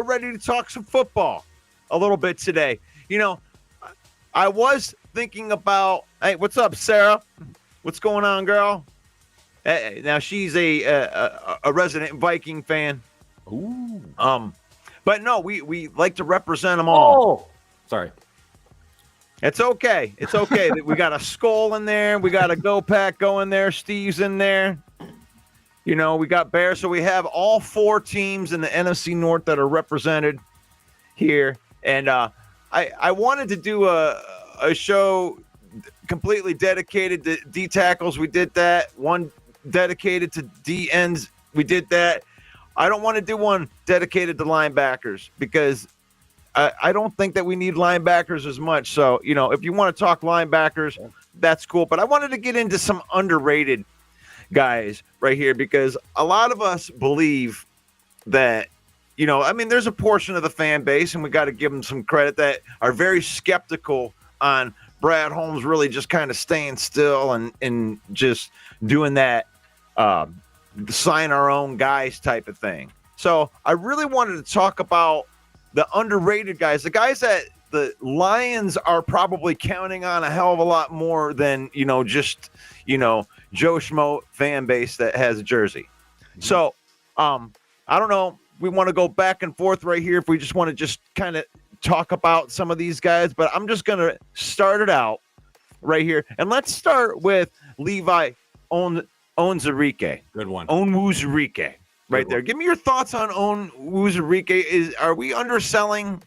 We're ready to talk some football a little bit today. You know, I was thinking about, hey, what's up, Sarah? What's going on, girl? Now she's a resident Viking fan. Ooh. But no, we like to represent them all. Oh, sorry. It's okay. It's okay. We got a Skull in there. We got a Go Pack going there. Steve's in there. You know, we got Bear. So we have all four teams in the NFC North that are represented here. And I wanted to do a show completely dedicated to D tackles. We did that. One dedicated to D ends. We did that. I don't want to do one dedicated to linebackers because I don't think that we need linebackers as much. So, you know, if you want to talk linebackers, that's cool. But I wanted to get into some underrated guys right here because a lot of us believe that, you know, I mean, there's a portion of the fan base, and we got to give them some credit, that are very skeptical on Brad Holmes really just kind of staying still and just doing that sign our own guys type of thing. So I really wanted to talk about the underrated guys, the guys that the Lions are probably counting on a hell of a lot more than, you know, just, you know, Joe Schmo fan base that has a jersey. So I don't know. We want to go back and forth right here if we just want to just kind of talk about some of these guys, but I'm just going to start it out right here. And let's start with Levi Onwuzurike. Good one. Onwuzurike. Right there. Give me your thoughts on Onwuzurike. Are we underselling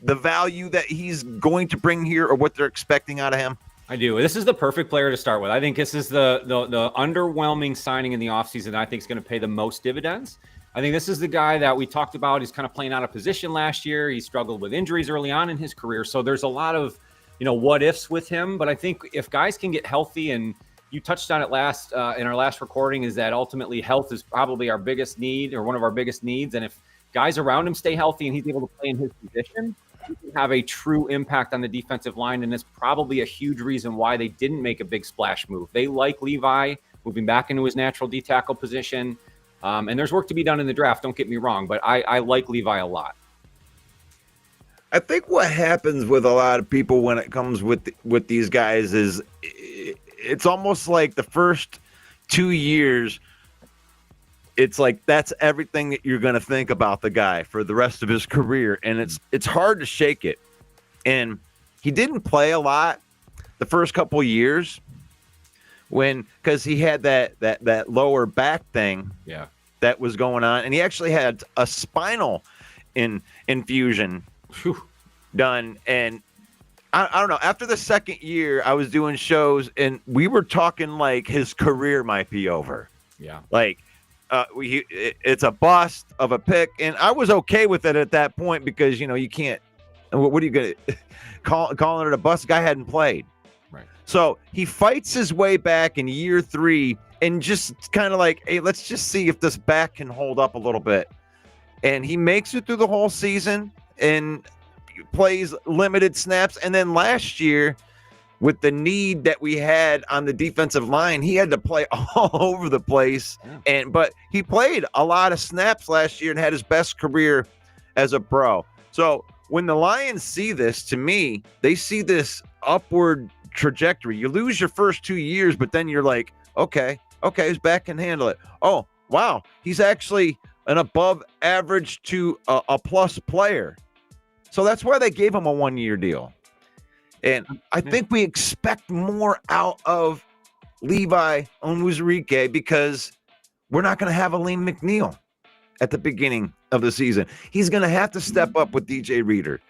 the value that he's going to bring here, or what they're expecting out of him? I do. This is the perfect player to start with. I think this is the underwhelming signing in the offseason that I think is going to pay the most dividends. I think this is the guy that we talked about. He's kind of playing out of position last year. He struggled with injuries early on in his career. So there's a lot of, you know, what ifs with him. But I think if guys can get healthy, and you touched on it in our last recording, is that ultimately health is probably our biggest need, or one of our biggest needs. And if guys around him stay healthy and he's able to play in his position, he can have a true impact on the defensive line. And it's probably a huge reason why they didn't make a big splash move. They like Levi moving back into his natural D tackle position. And there's work to be done in the draft, don't get me wrong, but I like Levi a lot. I think what happens with a lot of people when it comes with these guys is it's almost like the first 2 years, it's like that's everything that you're going to think about the guy for the rest of his career, and it's hard to shake it. And he didn't play a lot the first couple of years because he had that lower back thing that was going on, and he actually had a spinal infusion done. And I don't know. After the second year, I was doing shows, and we were talking like his career might be over. Yeah, like it's a bust of a pick, and I was okay with it at that point because, you know, you can't. What are you gonna calling it a bust? The guy hadn't played, right? So he fights his way back in year 3, and just kind of like, hey, let's just see if this back can hold up a little bit. And he makes it through the whole season and plays limited snaps. And then last year, with the need that we had on the defensive line, he had to play all over the place. Yeah. But he played a lot of snaps last year and had his best career as a pro. So when the Lions see this, to me, they see this upward trajectory. You lose your first 2 years, but then you're like, okay, his back can handle it. Oh, wow, he's actually an above average to a plus player. So that's why they gave him a 1-year deal. And I think we expect more out of Levi Onwuzurike because we're not going to have Aleem McNeil at the beginning of the season. He's going to have to step up with DJ Reader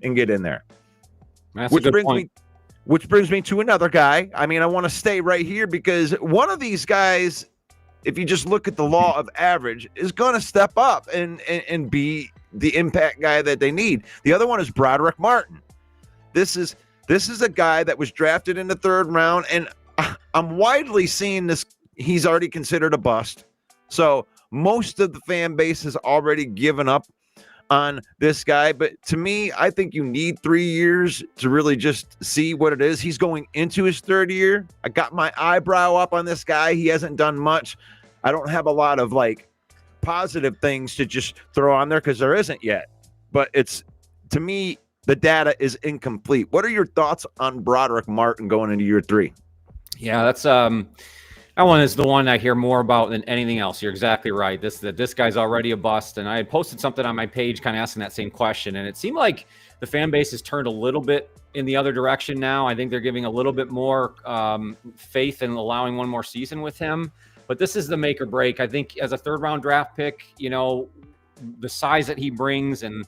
and get in there. That's a good point. Which brings me to another guy. I mean, I want to stay right here because one of these guys, if you just look at the law of average, is going to step up and be the impact guy that they need. The other one is Broderick Martin. This is a guy that was drafted in the 3rd round, and I'm widely seeing this. He's already considered a bust. So most of the fan base has already given up on this guy. But to me, I think you need 3 years to really just see what it is. He's going into his 3rd year. I got my eyebrow up on this guy. He hasn't done much. I don't have a lot of like positive things to just throw on there because there isn't yet. but to me, the data is incomplete. What are your thoughts on Broderick Martin going into year 3? Yeah, that's that one is the one I hear more about than anything else. You're exactly right. This guy's already a bust, and I had posted something on my page kind of asking that same question, and it seemed like the fan base has turned a little bit in the other direction now. I think they're giving a little bit more faith in allowing one more season with him. But this is the make or break. I think as a 3rd-round draft pick, the size that he brings and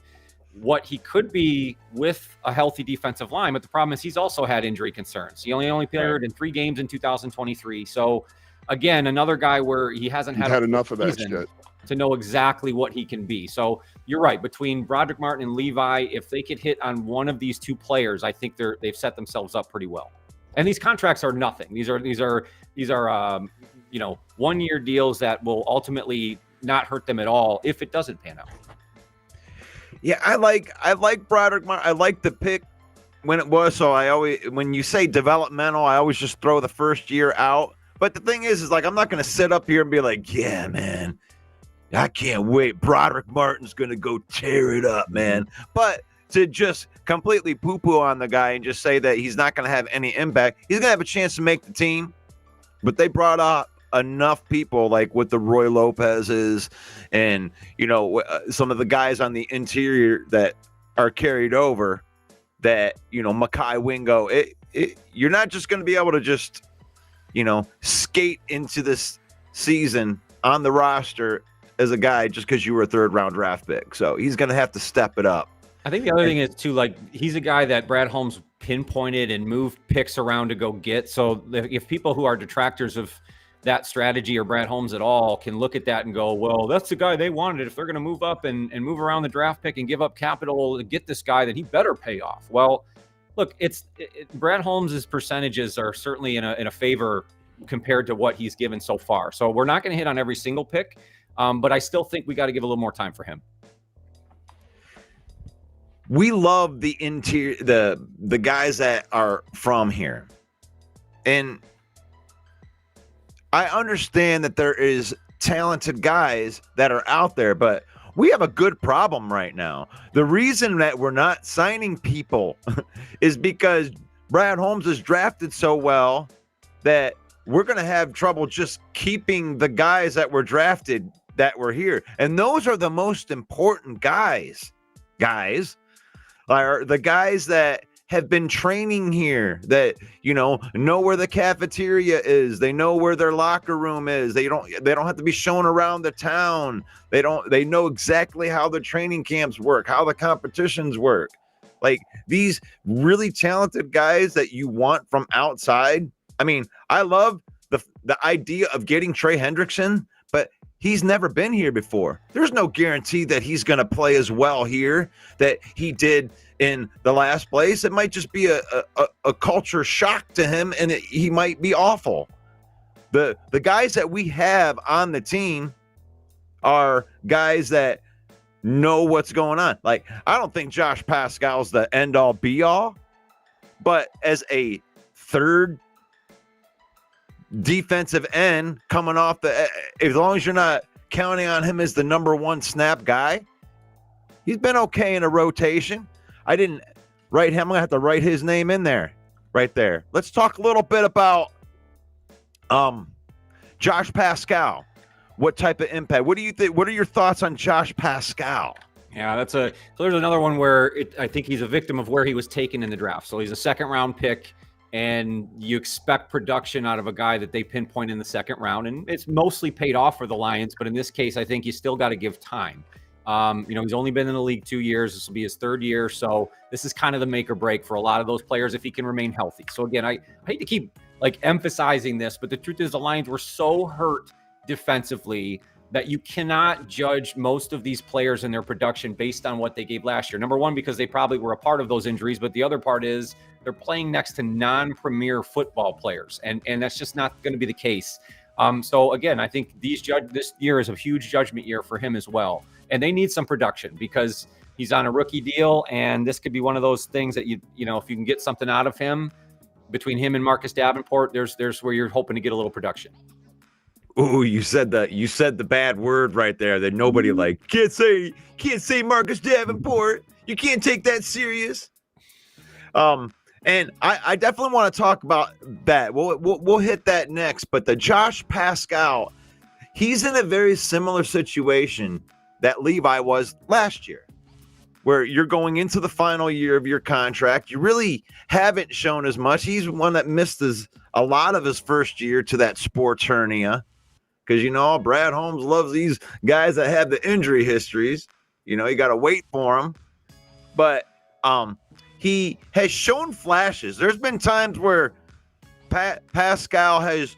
what he could be with a healthy defensive line. But the problem is he's also had injury concerns. He only played in 3 games in 2023. So again, another guy where he hasn't had enough of that shit to know exactly what he can be. So you're right. Between Broderick Martin and Levi, if they could hit on one of these 2 players, I think they've set themselves up pretty well. And these contracts are nothing. These are 1-year deals that will ultimately not hurt them at all if it doesn't pan out. Yeah, I like Broderick Martin. I like the pick when it was. So when you say developmental, I always just throw the first year out. But the thing is like, I'm not going to sit up here and be like, yeah, man, I can't wait. Broderick Martin's going to go tear it up, man. But to just completely poo-poo on the guy and just say that he's not going to have any impact, he's going to have a chance to make the team. But they brought up enough people like with the Roy Lopez's and, some of the guys on the interior that are carried over that, Mekhi Wingo, you're not just going to be able to just, skate into this season on the roster as a guy just because you were a 3rd-round draft pick. So he's going to have to step it up. I think the other thing is too, like, he's a guy that Brad Holmes pinpointed and moved picks around to go get. So if people who are detractors of that strategy or Brad Holmes at all can look at that and go, well, that's the guy they wanted. If they're going to move up and move around the draft pick and give up capital to get this guy, then he better pay off. Well, look, Brad Holmes's percentages are certainly in a favor compared to what he's given so far. So we're not going to hit on every single pick, but I still think we got to give a little more time for him. We love the interior, the guys that are from here. And I understand that there is talented guys that are out there, but we have a good problem right now. The reason that we're not signing people is because Brad Holmes is drafted so well that we're going to have trouble just keeping the guys that were drafted that were here. And those are the most important guys are the guys that have been training here, that know where the cafeteria is, they know where their locker room is, they don't have to be shown around the town, they know exactly how the training camps work, how the competitions work. Like these really talented guys that you want from outside. I mean, I love the idea of getting Trey Hendrickson, but he's never been here before. There's no guarantee that he's going to play as well here that he did in the last place. It might just be a culture shock to him, and he might be awful. The guys that we have on the team are guys that know what's going on. Like, I don't think Josh Pascal's the end-all, be-all, but as a 3rd defensive end coming off as long as you're not counting on him as the number 1 snap guy, he's been okay in a rotation. I didn't write him. I'm gonna have to write his name in there, right there. Let's talk a little bit about Josh Pascal. What type of impact? What do you think? What are your thoughts on Josh Pascal? Yeah, there's another one where I think he's a victim of where he was taken in the draft. So he's a 2nd-round pick, and you expect production out of a guy that they pinpoint in the 2nd round, and it's mostly paid off for the Lions. But in this case, I think you still got to give time. He's only been in the league 2 years. This will be his 3rd year. So this is kind of the make or break for a lot of those players if he can remain healthy. So again, I hate to keep emphasizing this, but the truth is the Lions were so hurt defensively that you cannot judge most of these players and their production based on what they gave last year. Number one, because they probably were a part of those injuries, but the other part is they're playing next to non-premier football players, and that's just not going to be the case. So again, I think this year is a huge judgment year for him as well. And they need some production because he's on a rookie deal, and this could be one of those things that if you can get something out of him between him and Marcus Davenport, there's where you're hoping to get a little production. Ooh, you said the bad word right there that nobody like. Can't say Marcus Davenport. You can't take that serious. And I definitely want to talk about that. We'll hit that next. But the Josh Pascal, he's in a very similar situation that Levi was last year, where you're going into the final year of your contract. You really haven't shown as much. He's one that missed a lot of his first year to that sports hernia. Because, Brad Holmes loves these guys that have the injury histories. You got to wait for them. But he has shown flashes. There's been times where Pascal has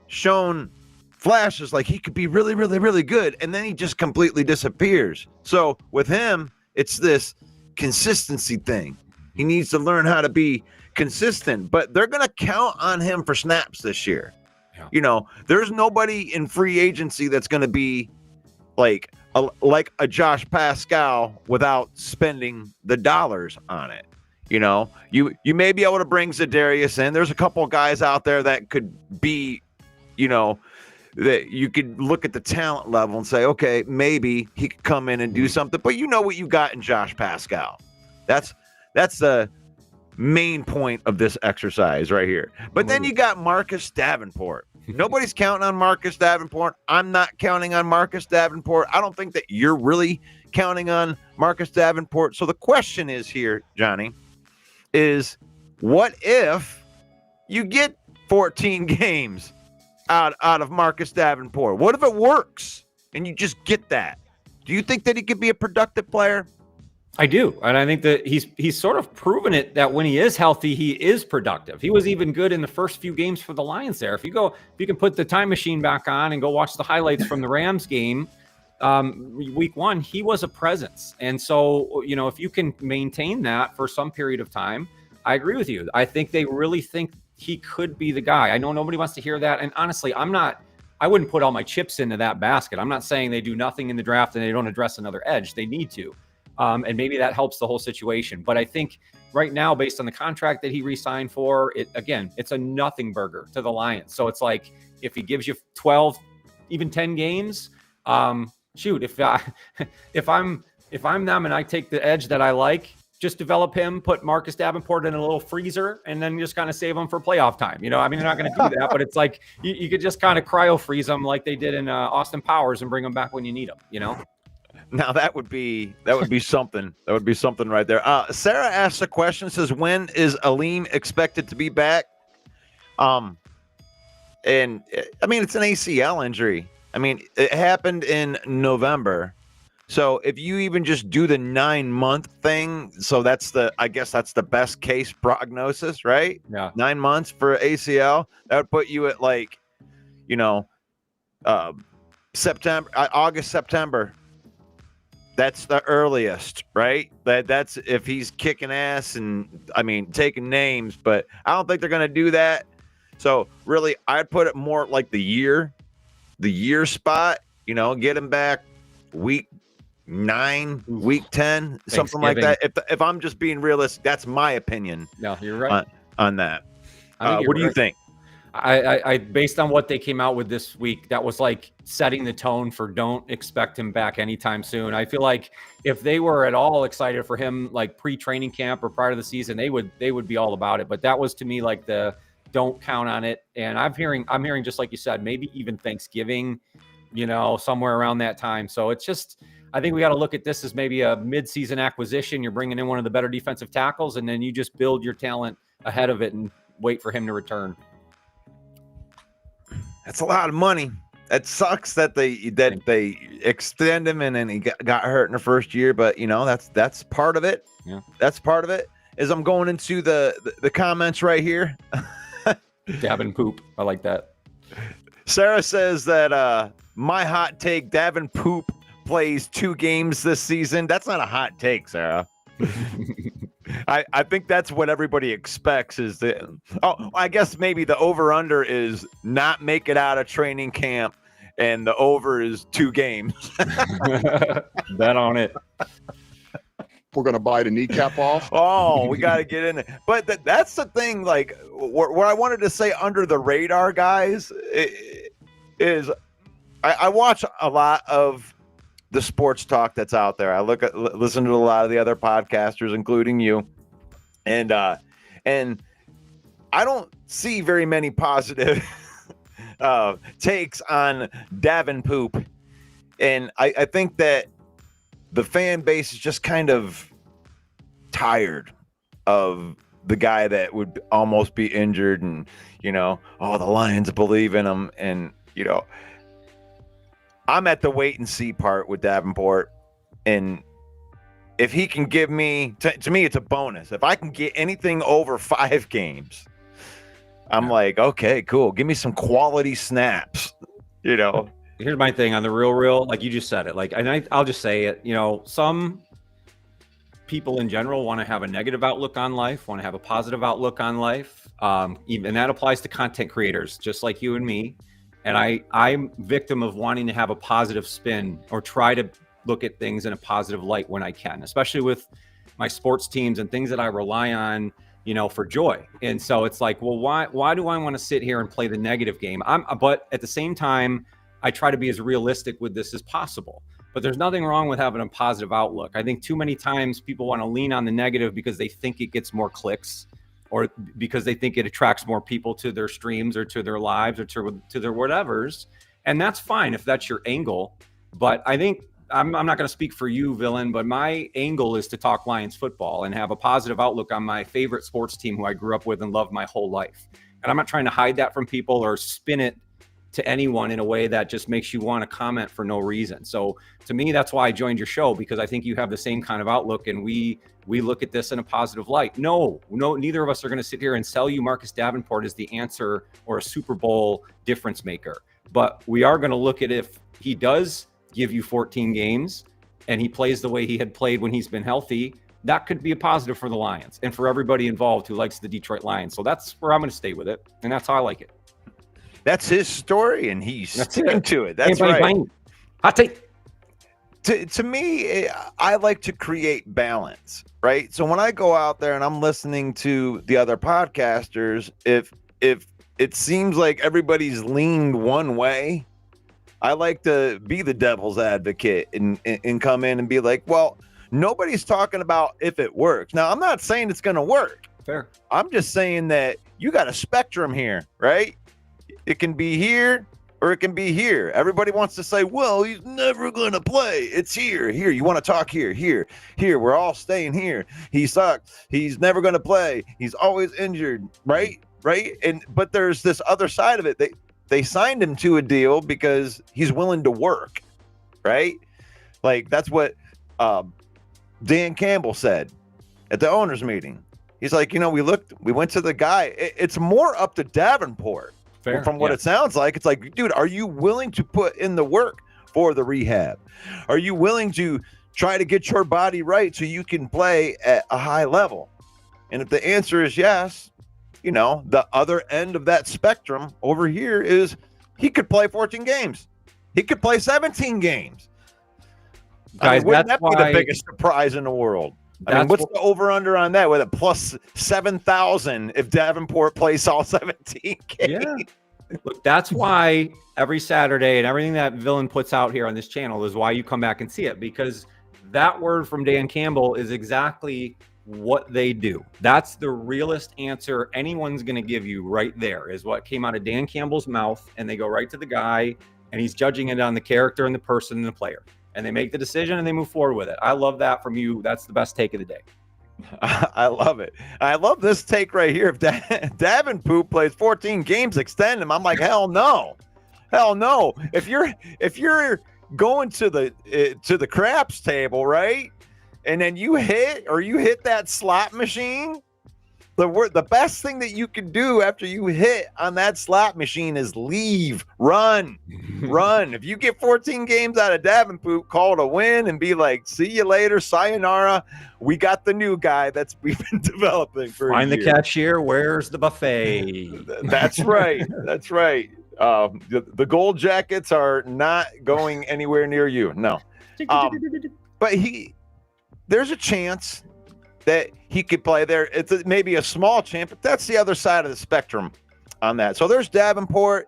shown flashes like he could be really, really, really good. And then he just completely disappears. So with him, it's this consistency thing. He needs to learn how to be consistent. But they're going to count on him for snaps this year. Yeah. There's nobody in free agency that's going to be like a Josh Pascal without spending the dollars on it. You may be able to bring Za'Darius in. There's a couple of guys out there that could be, that you could look at the talent level and say, okay, maybe he could come in and do something. But you know what you got in Josh Pascal. That's the main point of this exercise right here. But then you got Marcus Davenport. Nobody's counting on Marcus Davenport. I'm not counting on Marcus Davenport. I don't think that you're really counting on Marcus Davenport. So the question is here, Johnny, is what if you get 14 games out of Marcus Davenport? What if it works and you just get that? Do you think that he could be a productive player? I do. And I think that he's sort of proven it that when he is healthy, he is productive. He was even good in the first few games for the Lions there. If you can put the time machine back on and go watch the highlights from the Rams game, week 1, he was a presence. And so, if you can maintain that for some period of time, I agree with you. I think they really think he could be the guy. I know nobody wants to hear that. And honestly, I wouldn't put all my chips into that basket. I'm not saying they do nothing in the draft and they don't address another edge. They need to. And maybe that helps the whole situation. But I think right now, based on the contract that he re-signed for, it's a nothing burger to the Lions. So it's like, if he gives you 12, even 10 games, if I'm them and I take the edge that I like, just develop him, put Marcus Davenport in a little freezer, and then just kind of save him for playoff time. They're not going to do that, but it's like you could just kind of cryo freeze them like they did in Austin Powers and bring them back when you need them. Now that would be something. That would be something right there. Sarah asks a question, says, when is Aleem expected to be back? And I mean, it's an ACL injury. I mean, it happened in November. So if you even just do the 9-month thing, so I guess that's the best case prognosis, right? Yeah. 9 months for ACL. That would put you at September, August, September. That's the earliest, right? That's if he's kicking ass and taking names, but I don't think they're going to do that. So really, I'd put it more like the year spot, get him back week 9, week 10, something like that. If I'm just being realistic, that's my opinion. No, you're right on that. What do you think? I based on what they came out with this week, that was like setting the tone for don't expect him back anytime soon. I feel like if they were at all excited for him, like pre-training camp or prior to the season, they would be all about it. But that was to me like the don't count on it. And I'm hearing just like you said, maybe even Thanksgiving, somewhere around that time. So it's just, I think we got to look at this as maybe a mid-season acquisition. You're bringing in one of the better defensive tackles, and then you just build your talent ahead of it and wait for him to return. That's a lot of money. It sucks that they extend him and then he got hurt in the first year, but that's part of it. Yeah, that's part of it. As I'm going into the comments right here. Davin Poop, I like that. Sarah says that my hot take: Davin Poop plays 2 games this season. That's not a hot take, Sarah. I think that's what everybody expects is I guess maybe the over-under is not make it out of training camp, and the over is 2 games. Bet on it. We're going to bite the kneecap off. Oh, we got to get in it. But that's the thing, like what I wanted to say under the radar, guys, is I watch a lot of the sports talk that's out there. I listen to a lot of the other podcasters, including you, and I don't see very many positive takes on Davin Poop, and I think that the fan base is just kind of tired of the guy that would almost be injured, and the Lions believe in him, and I'm at the wait and see part with Davenport, and if he can give me, to me, it's a bonus. If I can get anything over 5 games, I'm like, okay, cool. Give me some quality snaps, Here's my thing on the real, like you just said it. Like, and I'll just say it. Some people in general want to have a negative outlook on life, want to have a positive outlook on life. Even that applies to content creators, just like you and me. And I'm victim of wanting to have a positive spin or try to look at things in a positive light when I can, especially with my sports teams and things that I rely on, for joy. And so it's like, well, why do I want to sit here and play the negative game? But at the same time, I try to be as realistic with this as possible. But there's nothing wrong with having a positive outlook. I think too many times people want to lean on the negative because they think it gets more clicks, or because they think it attracts more people to their streams or to their lives or to their whatevers. And that's fine if that's your angle. But I think I'm not going to speak for you, Villain, but my angle is to talk Lions football and have a positive outlook on my favorite sports team who I grew up with and loved my whole life. And I'm not trying to hide that from people or spin it to anyone in a way that just makes you want to comment for no reason. So to me, that's why I joined your show, because I think you have the same kind of outlook, and we look at this in a positive light. No, neither of us are going to sit here and sell you Marcus Davenport as the answer or a Super Bowl difference maker. But we are going to look at, if he does give you 14 games and he plays the way he had played when he's been healthy, that could be a positive for the Lions and for everybody involved who likes the Detroit Lions. So that's where I'm going to stay with it, and that's how I like it. That's his story, and he's sticking to it. That's Anybody right. Hot take. To me, I like to create balance, right? So when I go out there and I'm listening to the other podcasters, if it seems like everybody's leaned one way, I like to be the devil's advocate and come in and be like, well, nobody's talking about if it works. Now, I'm not saying it's going to work. Fair. I'm just saying that you got a spectrum here, right? It can be here or it can be here. Everybody wants to say, well, he's never going to play. It's here. You want to talk here. We're all staying here. He sucks. He's never going to play. He's always injured, right? But there's this other side of it. They signed him to a deal because he's willing to work, right? Like, that's what Dan Campbell said at the owners meeting. He's like, we went to the guy. It's more up to Davenport. Fair. From what it sounds like, it's like, dude, are you willing to put in the work for the rehab? Are you willing to try to get your body right so you can play at a high level? And if the answer is yes, the other end of that spectrum over here is he could play 14 games. He could play 17 games. Guys, wouldn't that be the biggest surprise in the world? What's the over-under on that? With a plus 7,000 if Davenport plays all 17 games? Yeah. Look, that's why every Saturday and everything that Villain puts out here on this channel is why you come back and see it, because that word from Dan Campbell is exactly what they do. That's the realest answer anyone's going to give you right there, is what came out of Dan Campbell's mouth, and they go right to the guy, and he's judging it on the character and the person and the player. And they make the decision and they move forward with it. I love that from you. That's the best take of the day. I love it. I love this take right here. If Davenport plays 14 games, extend him. I'm like, hell no. If you're going to the craps table, right, and then you hit that slot machine, the best thing that you can do after you hit on that slot machine is leave, run. If you get 14 games out of Davenport, call it a win and be like, see you later, sayonara. We got the new guy we've been developing for Find a the year. Cashier. Where's the buffet? That's right. The gold jackets are not going anywhere near you. No. But there's a chance that he could play there. It's maybe a small chance, but that's the other side of the spectrum on that. So there's Davenport.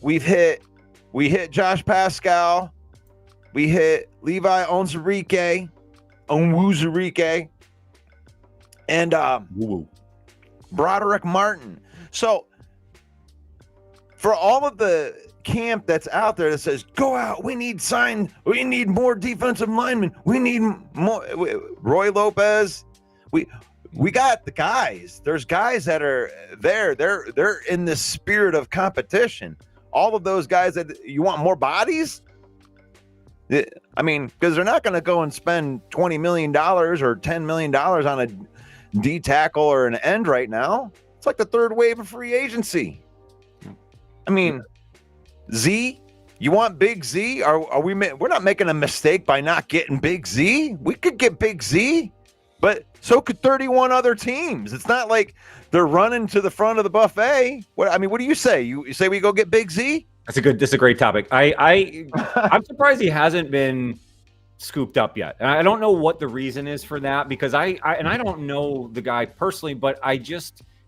We've hit We hit Josh Pascal. We hit Levi Onwuzurike, and Broderick Martin. So for all of the camp that's out there that says, go out, we need more defensive linemen. We need more. Roy Lopez. We got the guys. There's guys that are there. They're in the spirit of competition. All of those guys that you want more bodies. I mean, because they're not going to go and spend $20 million or $10 million on a D tackle or an end right now. It's like the third wave of free agency. I mean, Z, you want Big Z? We're not making a mistake by not getting Big Z. We could get Big Z, but so could 31 other teams. It's not like they're running to the front of the buffet. What do you say? You say we go get Big Z? That's a great topic. I'm surprised he hasn't been scooped up yet. And I don't know what the reason is for that, because I don't know the guy personally, but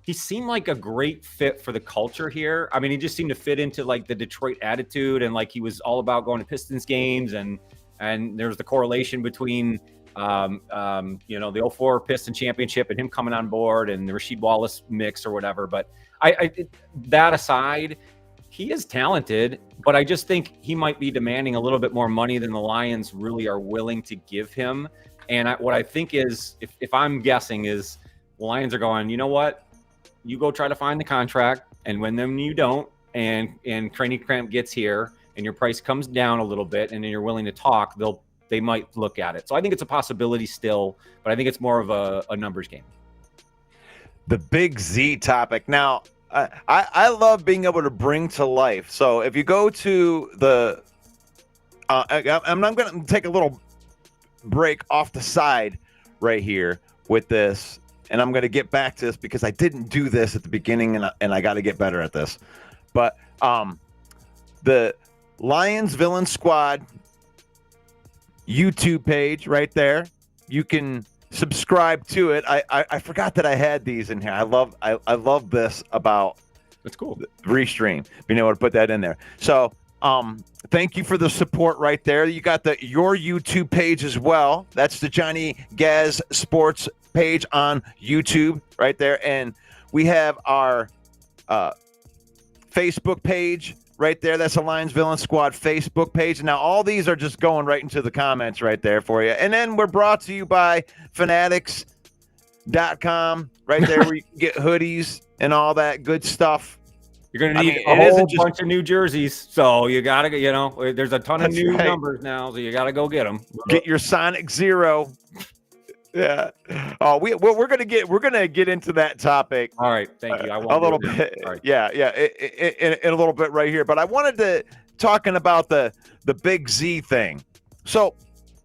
he seemed like a great fit for the culture here. I mean, he just seemed to fit into like the Detroit attitude, and like he was all about going to Pistons games, and there's the correlation between the 04 Piston championship and him coming on board and the Rasheed Wallace mix or whatever. But that aside, he is talented, but I just think he might be demanding a little bit more money than the Lions really are willing to give him. And what I think is, if I'm guessing, is the Lions are going, you know what? You go try to find the contract, and when you don't, and training camp gets here and your price comes down a little bit and then you're willing to talk, they might look at it. So I think it's a possibility still, but I think it's more of a numbers game. The Big Z topic. Now, I love being able to bring to life. So if you go to the I'm going to take a little break off the side right here with this, and I'm going to get back to this because I didn't do this at the beginning, and I got to get better at this. But the Lions Villain Squad YouTube page right there, you can subscribe to it. I forgot that I had these in here. I love this about that's cool. Restream, being able to put that in there. So thank you for the support right there. You got your YouTube page as well. That's the Johnny Gaz Sports page on YouTube right there. And we have our Facebook page right there. That's the Lions Villain Squad Facebook page. And now all these are just going right into the comments right there for you. And then we're brought to you by fanatics.com right there where you can get hoodies and all that good stuff. You're going to need a whole bunch of new jerseys. So you got to, there's a ton of new numbers now. So you got to go get them. Get your Sonic Zero. Yeah. Oh, we're gonna get into that topic. All right, thank you. I want a little bit. Right. Yeah. In a little bit right here, but I wanted to talking about the Big Z thing. So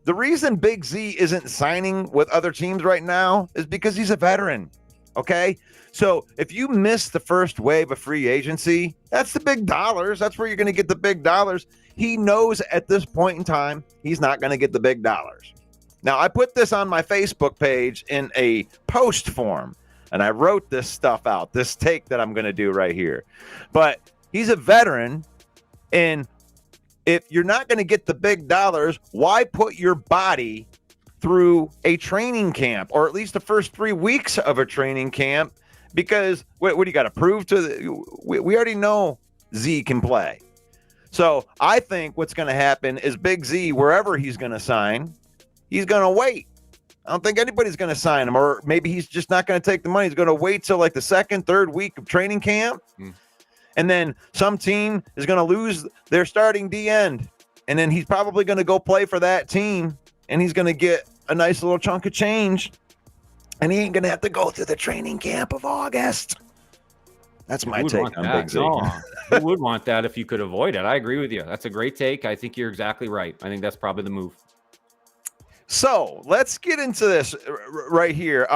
the reason Big Z isn't signing with other teams right now is because he's a veteran. Okay. So if you miss the first wave of free agency, that's the big dollars. That's where you're going to get the big dollars. He knows at this point in time he's not going to get the big dollars. Now, I put this on my Facebook page in a post form, and I wrote this stuff out, this take that I'm going to do right here. But he's a veteran, and if you're not going to get the big dollars, why put your body through a training camp, or at least the first 3 weeks of a training camp? Because what do you got to prove to we already know Z can play. So I think what's going to happen is Big Z, wherever he's going to sign, he's going to wait. I don't think anybody's going to sign him, or maybe he's just not going to take the money. He's going to wait till like the second, third week of training camp. And then some team is going to lose their starting D end. And then he's probably going to go play for that team, and he's going to get a nice little chunk of change. And he ain't going to have to go through the training camp of August. That's my take on Big Z. No, who would want that if you could avoid it? I agree with you. That's a great take. I think you're exactly right. I think that's probably the move. So let's get into this right here.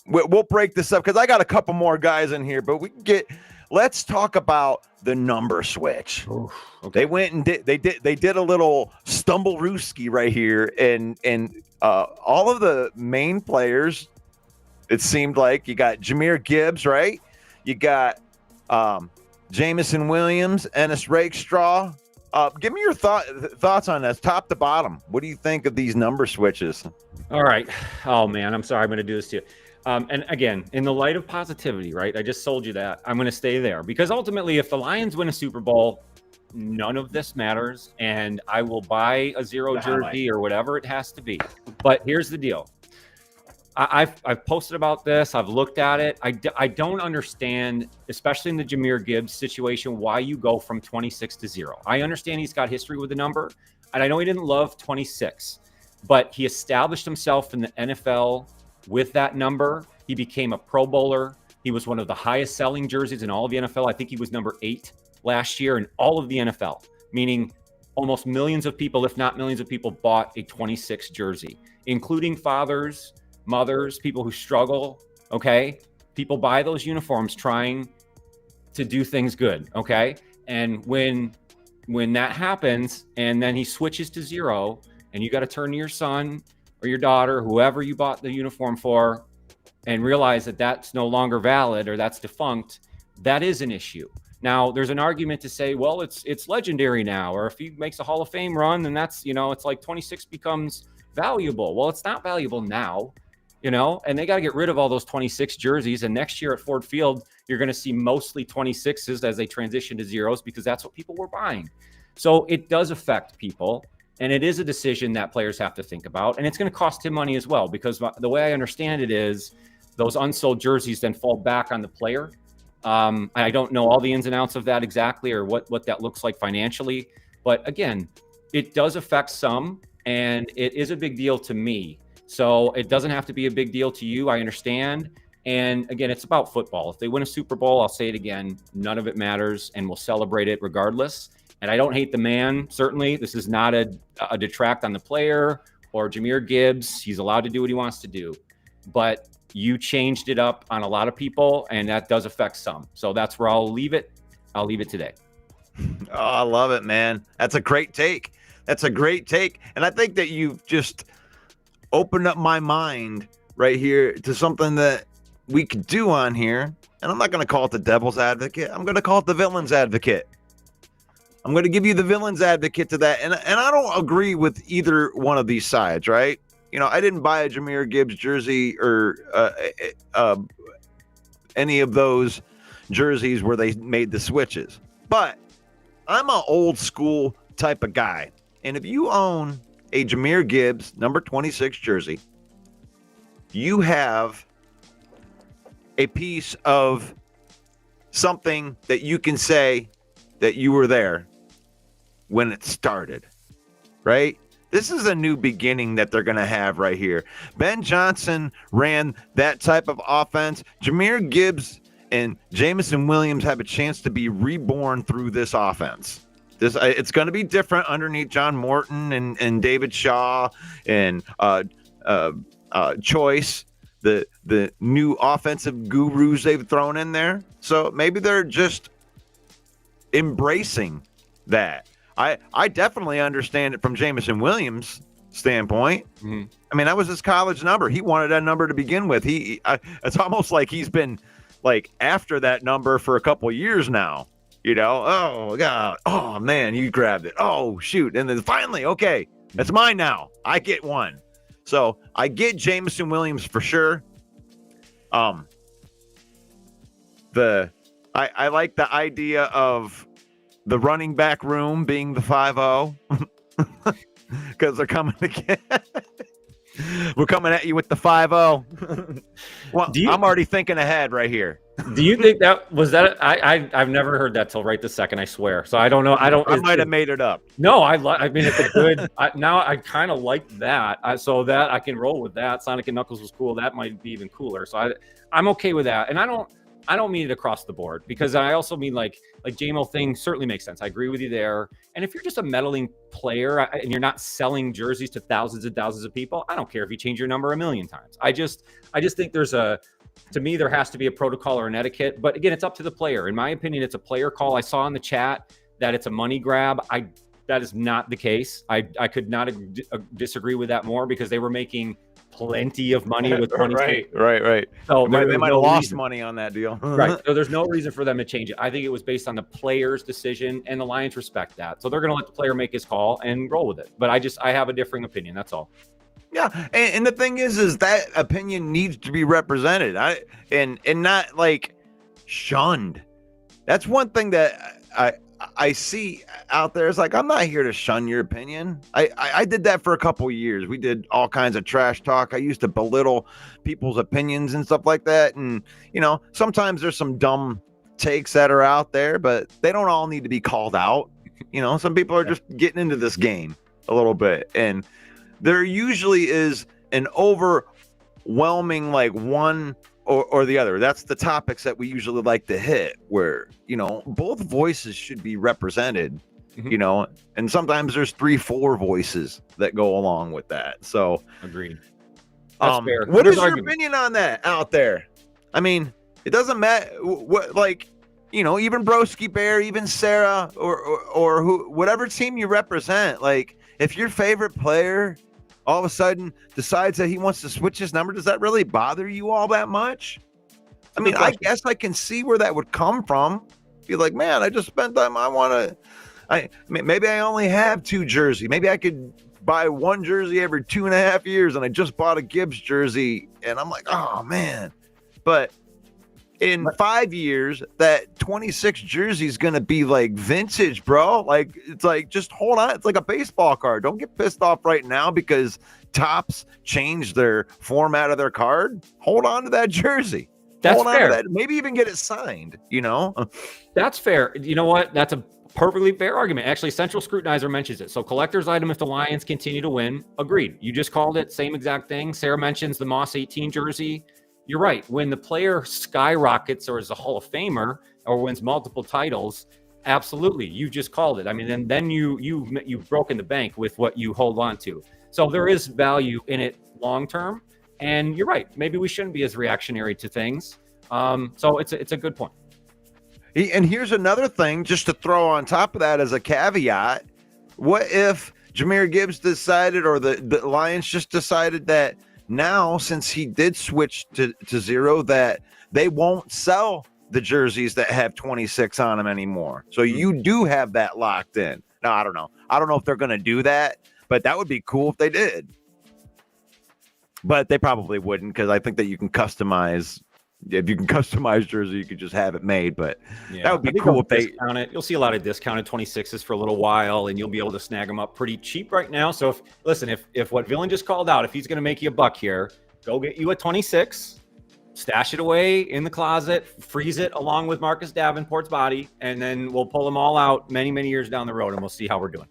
We'll break this up because I got a couple more guys in here, but let's talk about the number switch. Oof, okay. They went and they did a little stumble-rooski right here, and all of the main players, it seemed like you got Jahmyr Gibbs, right? You got Jamison Williams, Ennis Rakestraw. Give me your thoughts on this, top to bottom. What do you think of these number switches? All right. Oh man, I'm sorry. I'm going to do this to you. And again, in the light of positivity, right? I just sold you that. I'm going to stay there because ultimately, if the Lions win a Super Bowl, none of this matters, and I will buy a 0 jersey or whatever it has to be. But here's the deal. I've posted about this. I've looked at it. I don't understand, especially in the Jahmyr Gibbs situation, why you go from 26 to 0. I understand he's got history with the number, and I know he didn't love 26, but he established himself in the NFL with that number. He became a Pro Bowler. He was one of the highest selling jerseys in all of the NFL. I think he was number 8 last year in all of the NFL, meaning almost millions of people, if not millions of people, bought a 26 jersey, including fathers, mothers, people who struggle. Okay. People buy those uniforms trying to do things good. Okay. And when that happens and then he switches to 0 and you got to turn to your son or your daughter, whoever you bought the uniform for, and realize that that's no longer valid or that's defunct, that is an issue. Now, there's an argument to say, well, it's legendary now, or if he makes a Hall of Fame run, then that's, it's like 26 becomes valuable. Well, it's not valuable now, and they got to get rid of all those 26 jerseys. And next year at Ford Field, you're going to see mostly 26s as they transition to 0s because that's what people were buying. So it does affect people. And it is a decision that players have to think about. And it's going to cost him money as well, because the way I understand it is those unsold jerseys then fall back on the player. I don't know all the ins and outs of that exactly or what that looks like financially. But again, it does affect some, and it is a big deal to me. So it doesn't have to be a big deal to you. I understand. And again, it's about football. If they win a Super Bowl, I'll say it again, none of it matters, and we'll celebrate it regardless. And I don't hate the man, certainly. This is not a detract on the player or Jahmyr Gibbs. He's allowed to do what he wants to do. But you changed it up on a lot of people, and that does affect some. So that's where I'll leave it. I'll leave it today. Oh, I love it, man. That's a great take. And I think that you've just opened up my mind right here to something that we could do on here. And I'm not going to call it the devil's advocate. I'm going to call it the villain's advocate. I'm going to give you the villain's advocate to that. And I don't agree with either one of these sides, right? I didn't buy a Jahmyr Gibbs jersey or any of those jerseys where they made the switches. But I'm an old school type of guy. And if you own a Jahmyr Gibbs number 26 jersey, you have a piece of something that you can say that you were there when it started, right? This is a new beginning that they're going to have right here. Ben Johnson ran that type of offense. Jahmyr Gibbs and Jamison Williams have a chance to be reborn through this offense. It's going to be different underneath John Morton and David Shaw and Choice, the new offensive gurus they've thrown in there. So maybe they're just embracing that. I definitely understand it from Jamison Williams' standpoint. Mm-hmm. I mean, that was his college number. He wanted that number to begin with. It's almost like he's been like after that number for a couple of years now. Oh God, oh man, you grabbed it. Oh shoot, and then finally, okay, it's mine now. I get one. So I get Jamison Williams for sure. I like the idea of the running back room being the 5-0 because they're coming again. We're coming at you with the 5-0. Well, I'm already thinking ahead right here. Do you think that was that? I've never heard that till right this second. I swear. So I don't know. I might have made it up. No, I mean, it's a good. Now I kind of like that. So that I can roll with that. Sonic and Knuckles was cool. That might be even cooler. So I'm okay with that. And I don't mean it across the board, because I also mean like JMO thing certainly makes sense. I agree with you there. And if you're just a meddling player and you're not selling jerseys to thousands and thousands of people, I don't care if you change your number 1,000,000 times. I just think to me, there has to be a protocol or an etiquette. But again, it's up to the player. In my opinion, it's a player call. I saw in the chat that it's a money grab. That is not the case. I could not disagree with that more, because they were making plenty of money with 26. Right. So They there's might no have lost reason. money on that deal. Right. So there's no reason for them to change it. I think it was based on the player's decision, and the Lions respect that. So they're going to let the player make his call and roll with it. But I have a differing opinion. That's all. Yeah, and the thing is that opinion needs to be represented. And not like shunned. That's one thing that I see out there. It's like, I'm not here to shun your opinion. I did that for a couple years. We did all kinds of trash talk. I used to belittle people's opinions and stuff like that. And, sometimes there's some dumb takes that are out there, but they don't all need to be called out. Some people are just getting into this game a little bit. And there usually is an overwhelming, like, one or the other. That's the topics that we usually like to hit, where, both voices should be represented, and sometimes there's 3-4 voices that go along with that. So agreed. That's fair. What is your opinion on that out there? I mean, it doesn't matter what, like, even Broski Bear, even Sarah, or who, whatever team you represent, like, if your favorite player all of a sudden decides that he wants to switch his number, does that really bother you all that much? I mean, I guess I can see where that would come from. Be like, man, I just spent time. Maybe I only have 2 jerseys. Maybe I could buy 1 jersey every 2.5 years, and I just bought a Gibbs jersey, and I'm like, oh man. But in 5 years, that 26 jersey is gonna be like vintage, bro. Like, it's like, just hold on. It's like a baseball card. Don't get pissed off right now because Topps changed their format of their card. Hold on to that jersey. That's hold on fair. to that. Maybe even get it signed. That's fair. You know what? That's a perfectly fair argument. Actually, Central Scrutinizer mentions it. So collector's item if the Lions continue to win. Agreed. You just called it. Same exact thing. Sarah mentions the Moss 18 jersey. You're right. When the player skyrockets or is a Hall of Famer or wins multiple titles, absolutely. You just called it. I mean, and then you've broken the bank with what you hold on to. So there is value in it long term. And you're right. Maybe we shouldn't be as reactionary to things. So it's a good point. And here's another thing, just to throw on top of that as a caveat. What if Jahmyr Gibbs decided, or the Lions just decided that now, since he did switch to 0, that they won't sell the jerseys that have 26 on them anymore. So you do have that locked in. Now, I don't know. I don't know if they're going to do that, but that would be cool if they did. But they probably wouldn't, because I think that you can customize. If you can customize jersey, you could just have it made. But that would be cool if they discount it. You'll see a lot of discounted 26s for a little while, and you'll be able to snag them up pretty cheap right now. So if what Villain just called out, if he's going to make you a buck here, go get you a 26, stash it away in the closet, freeze it along with Marcus Davenport's body, and then we'll pull them all out many, many years down the road, and we'll see how we're doing.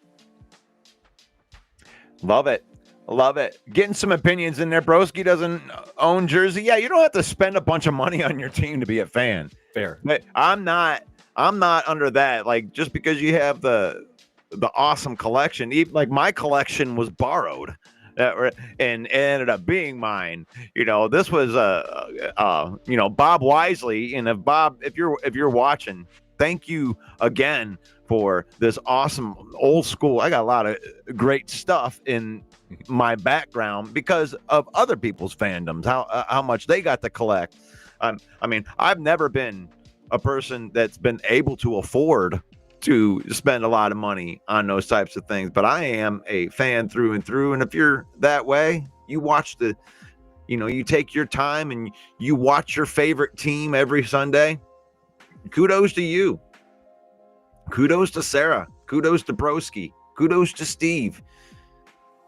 Love it. Love it. Getting some opinions in there. Broski doesn't own jersey. Yeah, you don't have to spend a bunch of money on your team to be a fan. Fair. But I'm not under that. Like, just because you have the awesome collection, even like my collection was borrowed and ended up being mine. This was Bob Wisely. And if you're watching, thank you again for this awesome old school. I got a lot of great stuff in my background because of other people's fandoms, how much they got to collect. I mean, I've never been a person that's been able to afford to spend a lot of money on those types of things, but I am a fan through and through. And if you're that way, you watch you take your time and you watch your favorite team every Sunday. Kudos to you. Kudos to Sarah. Kudos to Broski. Kudos to Steve.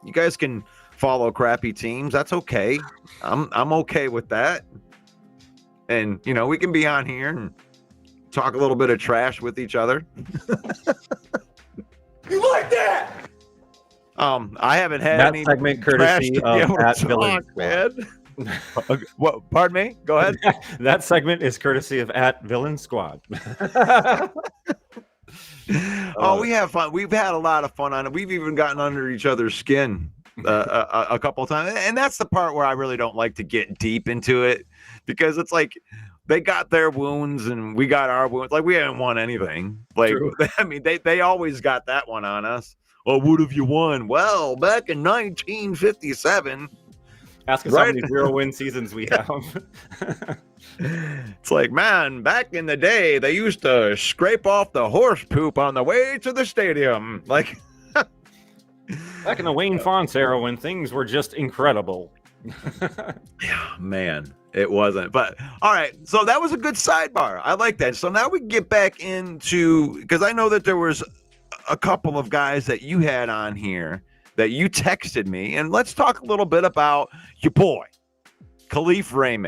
You guys can follow crappy teams. That's okay. I'm okay with that. And we can be on here and talk a little bit of trash with each other. You like that? I haven't had that any segment courtesy of at Villain Squad. What? Pardon me? Go ahead. That segment is courtesy of at Villain Squad. We have fun. We've had a lot of fun on it. We've even gotten under each other's skin a couple of times. And that's the part where I really don't like to get deep into it, because it's like they got their wounds and we got our wounds. Like, we haven't won anything. Like, true. I mean, they always got that one on us. Well, what have you won? Well, back in 1957, Ask us how Right? many 0-win seasons we have. It's like, man, back in the day, they used to scrape off the horse poop on the way to the stadium. Like, Back in the Wayne Fonts era when things were just incredible. yeah, man, it wasn't. But all right, so that was a good sidebar. I like that. So now we can get back into, because I know that there was a couple of guys that you had on here that you texted me, and let's talk a little bit about your boy, Khalif Raymond.